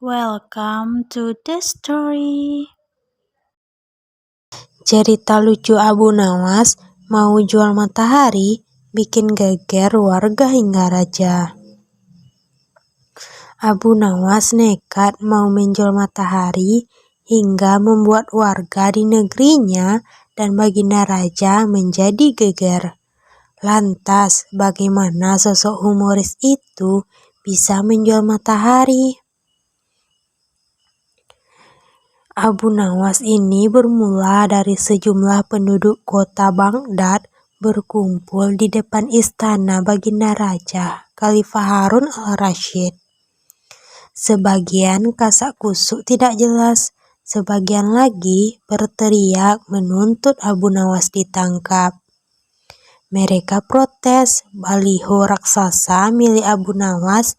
Welcome to the story. Cerita lucu Abu Nawas mau jual matahari bikin geger warga hingga raja. Abu Nawas nekat mau menjual matahari hingga membuat warga di negerinya dan baginda raja menjadi geger. Lantas, bagaimana sosok humoris itu bisa menjual matahari? Abu Nawas ini bermula dari sejumlah penduduk kota Baghdad berkumpul di depan istana baginda raja Khalifah Harun al-Rasyid. Sebagian kasak kusuk tidak jelas, sebagian lagi berteriak menuntut Abu Nawas ditangkap. Mereka protes baliho raksasa milik Abu Nawas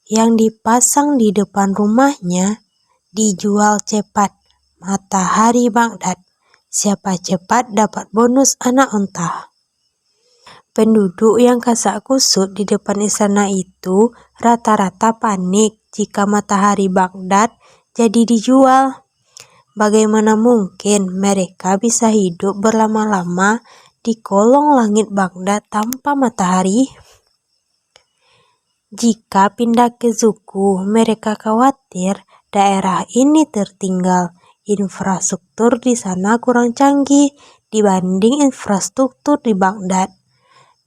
yang dipasang di depan rumahnya dijual cepat. Matahari Baghdad, siapa cepat dapat bonus anak unta. Penduduk yang kasak kusut di depan istana itu rata-rata panik jika matahari Baghdad jadi dijual. Bagaimana mungkin mereka bisa hidup berlama-lama di kolong langit Baghdad tanpa matahari? Jika pindah ke Zuku, mereka khawatir daerah ini tertinggal. Infrastruktur di sana kurang canggih dibanding infrastruktur di Baghdad.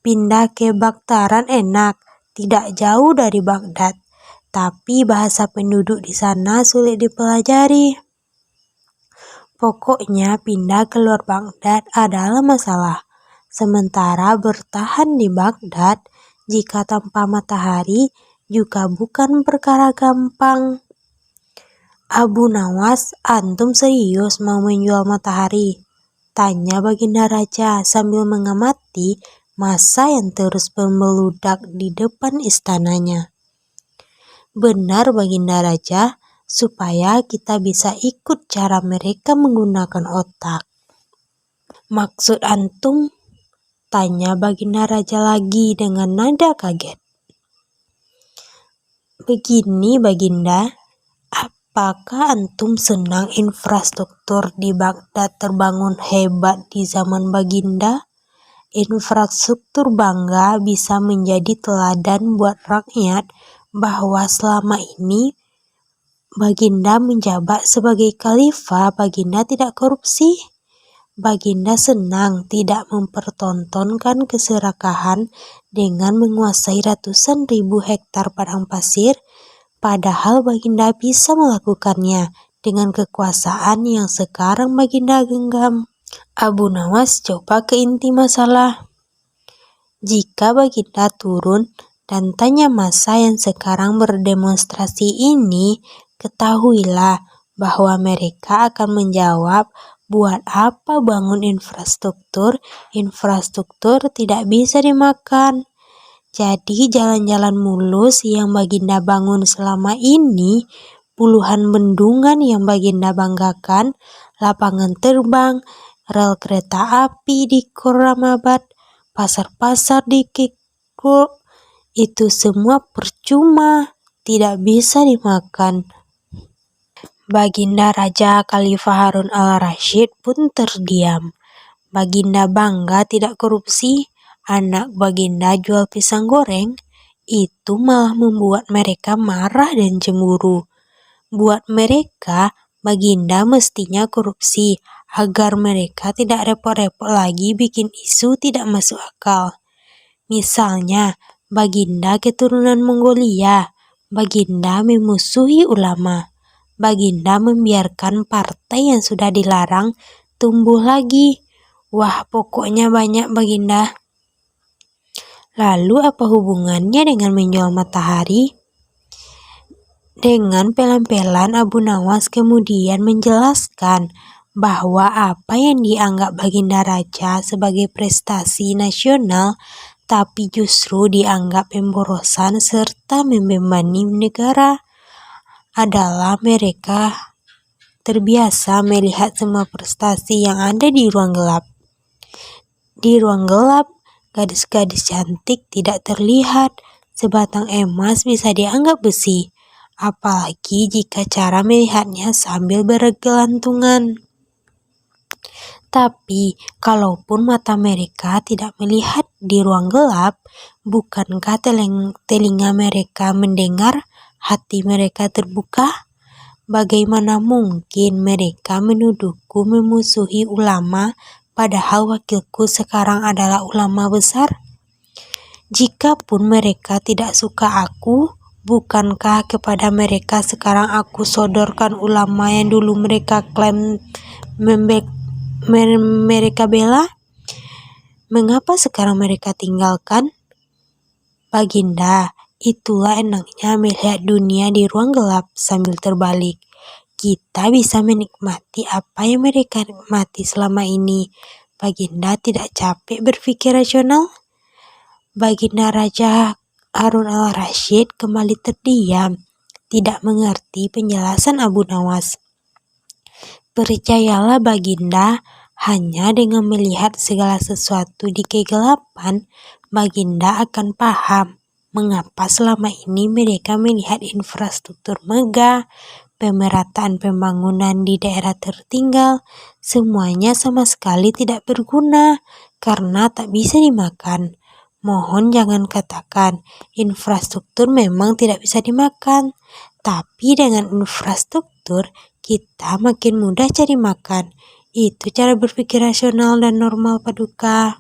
Pindah ke Baktaran enak, tidak jauh dari Baghdad, tapi bahasa penduduk di sana sulit dipelajari. Pokoknya pindah keluar Baghdad adalah masalah. Sementara bertahan di Baghdad jika tanpa matahari juga bukan perkara gampang. Abu Nawas, antum serius mau menjual matahari? Tanya baginda raja sambil mengamati massa yang terus memeludak di depan istananya. Benar baginda raja, supaya kita bisa ikut cara mereka menggunakan otak. Maksud antum? Tanya baginda raja lagi dengan nada kaget. Begini baginda, apakah antum senang infrastruktur di Baghdad terbangun hebat di zaman baginda? Infrastruktur bangga bisa menjadi teladan buat rakyat bahwa selama ini baginda menjabat sebagai khalifah, baginda tidak korupsi. Baginda senang tidak mempertontonkan keserakahan dengan menguasai ratusan ribu hektar padang pasir, padahal baginda bisa melakukannya dengan kekuasaan yang sekarang baginda genggam. Abu Nawas coba ke inti masalah. Jika baginda turun dan tanya massa yang sekarang berdemonstrasi ini, ketahuilah bahwa mereka akan menjawab, buat apa bangun infrastruktur? Infrastruktur tidak bisa dimakan. Jadi jalan-jalan mulus yang baginda bangun selama ini, puluhan bendungan yang baginda banggakan, lapangan terbang, rel kereta api di Khorramabad, pasar-pasar di Kirkuk, itu semua percuma, tidak bisa dimakan. Baginda Raja Khalifah Harun al-Rasyid pun terdiam. Baginda bangga tidak korupsi, anak baginda jual pisang goreng, itu malah membuat mereka marah dan cemburu. Buat mereka, baginda mestinya korupsi, agar mereka tidak repot-repot lagi bikin isu tidak masuk akal. Misalnya, baginda keturunan Mongolia, baginda memusuhi ulama. Baginda membiarkan partai yang sudah dilarang tumbuh lagi. Wah, pokoknya banyak baginda. Lalu apa hubungannya dengan menjual matahari? Dengan pelan-pelan Abu Nawas kemudian menjelaskan bahwa apa yang dianggap baginda raja sebagai prestasi nasional tapi justru dianggap pemborosan serta membebani negara adalah mereka terbiasa melihat semua prestasi yang ada di ruang gelap. Di ruang gelap, gadis-gadis cantik tidak terlihat, sebatang emas bisa dianggap besi. apalagi jika cara melihatnya sambil bergelantungan. Tapi, kalaupun mata mereka tidak melihat di ruang gelap, bukankah telinga mereka mendengar, hati mereka terbuka? Bagaimana mungkin mereka menuduhku memusuhi ulama, padahal wakilku sekarang adalah ulama besar? Jikapun mereka tidak suka aku, bukankah kepada mereka sekarang aku sodorkan ulama yang dulu mereka klaim mereka bela? Mengapa sekarang mereka tinggalkan? Baginda, itulah enaknya melihat dunia di ruang gelap sambil terbalik. Kita bisa menikmati apa yang mereka nikmati selama ini. Baginda tidak capek berpikir rasional? Baginda Raja Harun al-Rashid kembali terdiam, tidak mengerti penjelasan Abu Nawas. Percayalah Baginda, hanya dengan melihat segala sesuatu di kegelapan, Baginda akan paham mengapa selama ini mereka melihat infrastruktur megah, pemerataan pembangunan di daerah tertinggal, semuanya sama sekali tidak berguna karena tak bisa dimakan. Mohon jangan katakan infrastruktur memang tidak bisa dimakan, tapi dengan infrastruktur kita makin mudah cari makan. Itu cara berpikir rasional dan normal Paduka.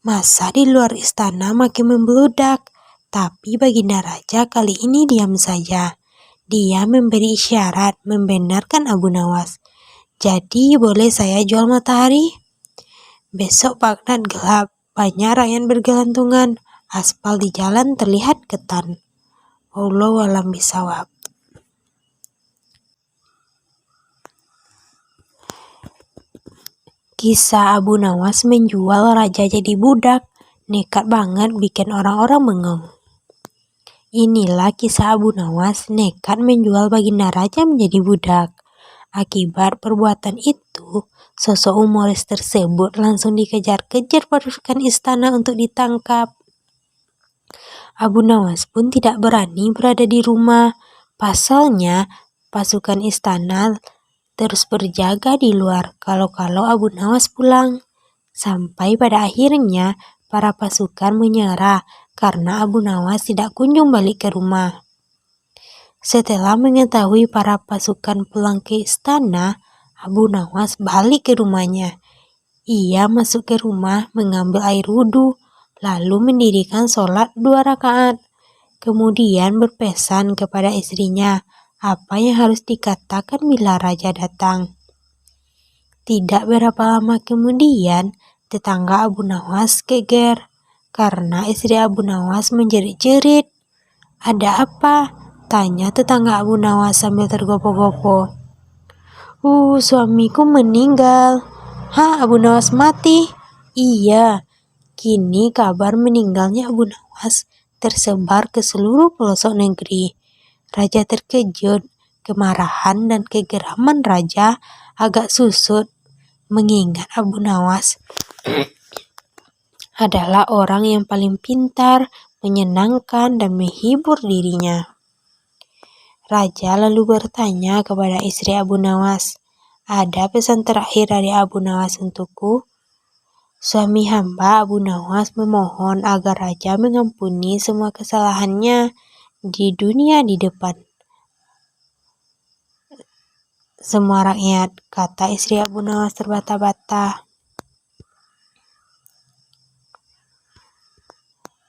Masa di luar istana makin membeludak, tapi Baginda Raja kali ini diam saja. Dia memberi isyarat membenarkan Abu Nawas. Jadi boleh saya jual matahari? Besok Baghdad gelap, banyak rakyat bergelantungan, aspal di jalan terlihat ketan. Wallahu a'lam bishawab. Kisah Abu Nawas menjual raja jadi budak, nekat banget bikin orang-orang bengong. Inilah kisah Abu Nawas nekat menjual Baginda Raja menjadi budak. Akibat perbuatan itu, sosok humoris tersebut langsung dikejar-kejar pasukan istana untuk ditangkap. Abu Nawas pun tidak berani berada di rumah. Pasalnya, pasukan istana terus berjaga di luar kalau-kalau Abu Nawas pulang. Sampai pada akhirnya para pasukan menyerah karena Abu Nawas tidak kunjung balik ke rumah. Setelah mengetahui para pasukan pulang ke istana, Abu Nawas balik ke rumahnya. Ia masuk ke rumah mengambil air wudhu, lalu mendirikan sholat 2 rakaat. Kemudian berpesan kepada istrinya apa yang harus dikatakan bila raja datang. Tidak berapa lama kemudian, tetangga Abu Nawas geger karena istri Abu Nawas menjerit-jerit. Ada apa? Tanya tetangga Abu Nawas sambil tergopoh-gopoh. Suamiku meninggal. Hah, Abu Nawas mati? Iya. Kini kabar meninggalnya Abu Nawas tersebar ke seluruh pelosok negeri. Raja terkejut, kemarahan dan kegeraman raja agak susut mengingat Abu Nawas adalah orang yang paling pintar, menyenangkan dan menghibur dirinya. Raja lalu bertanya kepada istri Abu Nawas, ada pesan terakhir dari Abu Nawas untukku? Suami hamba Abu Nawas memohon agar raja mengampuni semua kesalahannya di dunia di depan semua rakyat, kata istri Abu Nawas terbata-bata.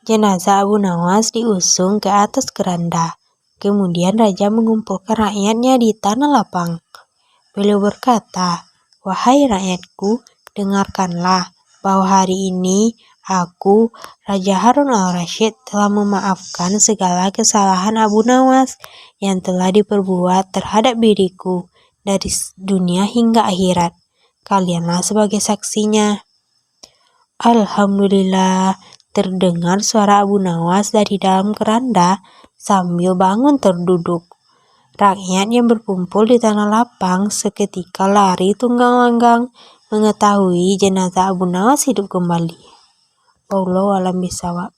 Jenazah Abu Nawas diusung ke atas keranda. Kemudian raja mengumpulkan rakyatnya di tanah lapang. Beliau berkata, wahai rakyatku, dengarkanlah bahwa hari ini aku, Raja Harun al-Rashid, telah memaafkan segala kesalahan Abu Nawas yang telah diperbuat terhadap diriku dari dunia hingga akhirat. Kalianlah sebagai saksinya. Alhamdulillah, terdengar suara Abu Nawas dari dalam keranda sambil bangun terduduk. Rakyat yang berkumpul di tanah lapang seketika lari tunggang-langgang mengetahui jenazah Abu Nawas hidup kembali. Wallahu a'lam bishawab.